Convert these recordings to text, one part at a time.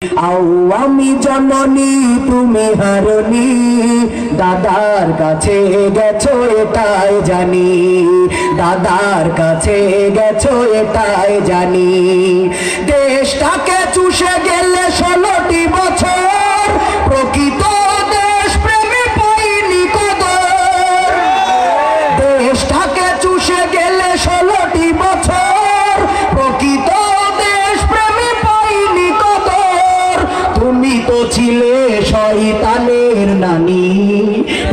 আমি জননী তুমি হারনি, দাদার কাছে গেছো এটাই জানি, দাদার কাছে গেছো এটাই জানি। দেশটাকে চুষে গেলে 16টি বছর, প্রকৃত দেশ প্রেমে পাইনি কদর। দেশটাকে চুষে গেলে 16টি বছর, প্রকৃত দেশ প্রেমে পাইনি কদর। তুমি তো ছিলে শয়তানের নানি,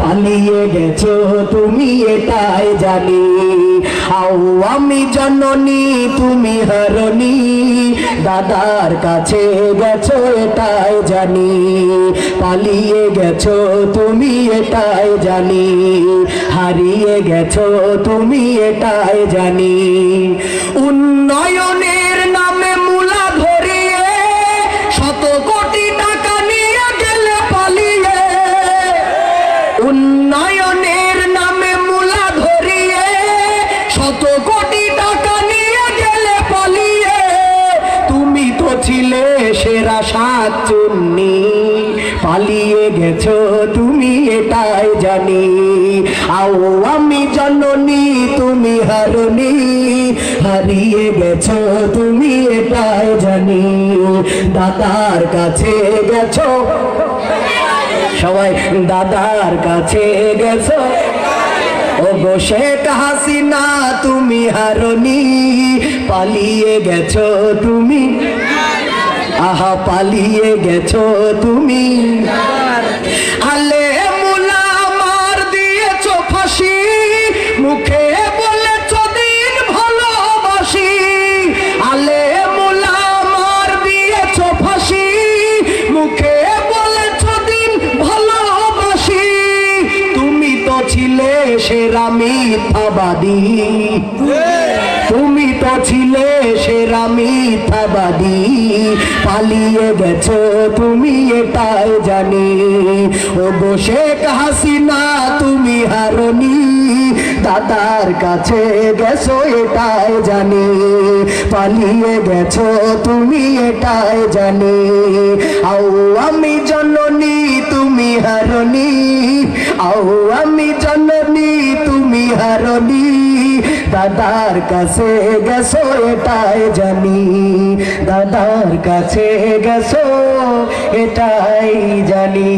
পালিয়ে গেছো তুমি এটাই জানি। আমি জননী তুমি হারনি, দাদার কাছে গেছো এটাই জানি, পালিয়ে গেছো তুমি এটাই জানি, হারিয়ে গেছো তুমি এটাই জানি। উন্নয়নের নামে মূলা ধরিয়ে শত কোটি টাকা নিয়ে গেলে পালিয়ে। উন্নয়নের নামে মূলা ধরিয়ে শত কোটি টাকা নিয়ে গেলে পালিয়ে। তুমি তো ছিলে সেরা শাকচুন্নি, পালিয়ে গেছো তুমি এটাই জানি। আমি জননী তুমি হারনি, হারিয়ে গেছো তুমি এটাই জানি, দাদার কাছে গেছো সবাই, দাদার কাছে গেছো। ও গো শেখ হাসিনা তুমি হারনি, পালিয়ে গেছো তুমি, আহা পালিয়ে গেছো তুমি। আলে মুলা মার দিয়েছো ফাঁসি, মুখে বলেছো দিন ভালোবাসি। আলে মুলা মার দিয়েছো ফাঁসি, মুখে বলেছো দিন ভালোবাসি। তুমি তো ছিলে সেরা মিথ্যাবাদী, তুমি তো ছিলে সেরা মিথ্যাবাদী, পালিয়ে গেছো তুমি এটাই জানি। ও গো শেখ হাসিনা তুমি হারনি, দাদার কাছে গেছো এটাই জানি, পালিয়ে গেছো তুমি এটাই জানি। আমি জননী তুমি হারনি, আমি জননী তুমি হারনি, দাদার কাছে গেছো এটাই জানি, দাদার কাছে গেছো এটাই জানি।